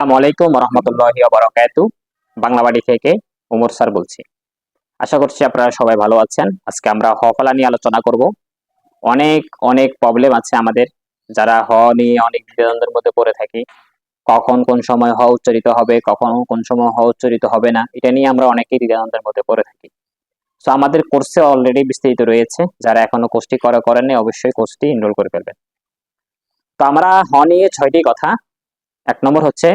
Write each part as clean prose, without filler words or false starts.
আসসালামু আলাইকুম রহমতুল্লাহি ওয়া বারাকাতুহু। বাংলা বাড়ি থেকে ওমর স্যার বলছি। আশা করছি আপনারা সবাই ভালো আছেন। আজকে আমরা হ ফলা নিয়ে আলোচনা করব। অনেক অনেক প্রবলেম আছে আমাদের, যারা হ নিয়ে অনেক দ্বিধাদ্বন্দ্বের মধ্যে পড়ে থাকি। কখন কোন সময় হ উচ্চারিত হবে, কখন কোন সময় হ উচ্চারিত হবে না, এটা নিয়ে আমরা অনেকেই দ্বিধাদ্বন্দ্বের মধ্যে পড়ে থাকি। তো আমাদের কোর্সে অলরেডি বিস্তারিত রয়েছে, যারা এখনো কোর্সটি করেননি অবশ্যই কোর্সটি এনরোল করে ফেলবেন। তো আমরা হ নিয়ে 6টি কথা। 1 নম্বর হচ্ছে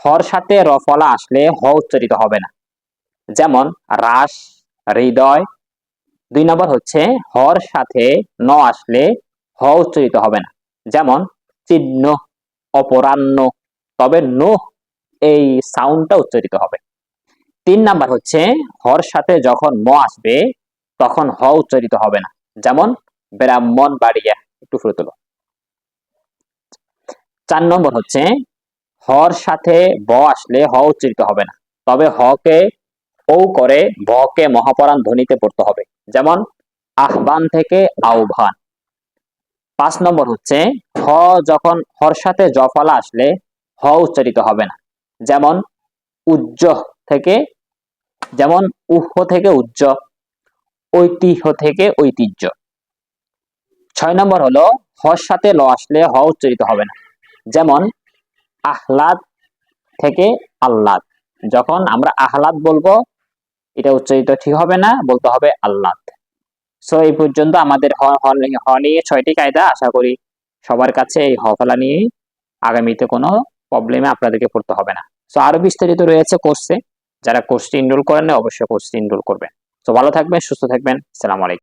হর সাথে রফলা আসলে হ উচ্চারিত হবে না, যেমন রাস, হৃদয়। 2 নম্বর হচ্ছে হর সাথে ন আসলে হ উচ্চারিত হবে না, যেমন চিহ্ন, অপরাহ্ন। তবে নো এই সাউন্ডটা উচ্চারিত হবে। 3 নাম্বার হচ্ছে হর সাথে যখন ম আসবে তখন হ উচ্চারিত হবে না, যেমন ব্রাহ্মণ বাড়িয়া। একটু ফুলে তোলো। 4 নম্বর হচ্ছে হর সাথে ব আসলে হ উচ্চারিত হবে না, তবে হ কে ও করে ব কে মহাপরাণ ধ্বনিতে পড়তে হবে, যেমন আহ্বান থেকে আহ্বান। 5 নম্বর হচ্ছে হ যখন হর সাথে জ ফলা আসলে হ উচ্চারিত হবে না, যেমন উজ্জ থেকে, যেমন উহ থেকে উজ্জ, ঐতিহ্য থেকে ঐতিহ্য। 6 নম্বর হলো হর সাথে ল আসলে হ উচ্চারিত হবে না, যেমন আহ্লাদ থেকে আহ্লাদ। যখন আমরা আহ্লাদ বলবো এটা উচ্চারিত ঠিক হবে না, বলতে হবে আহ্লাদ। সো এই পর্যন্ত আমাদের হ নিয়ে 6টি কায়দা। আশা করি সবার কাছে এই হ ফলা নিয়ে আগামীতে কোনো প্রবলেমে আপনাদেরকে পড়তে হবে না। সো আরো বিস্তারিত রয়েছে কোর্সে, যারা কোর্সটি এনরোল করেন অবশ্যই কোর্সটি এনরোল করবেন। তো ভালো থাকবেন, সুস্থ থাকবেন। আসসালামু আলাইকুম।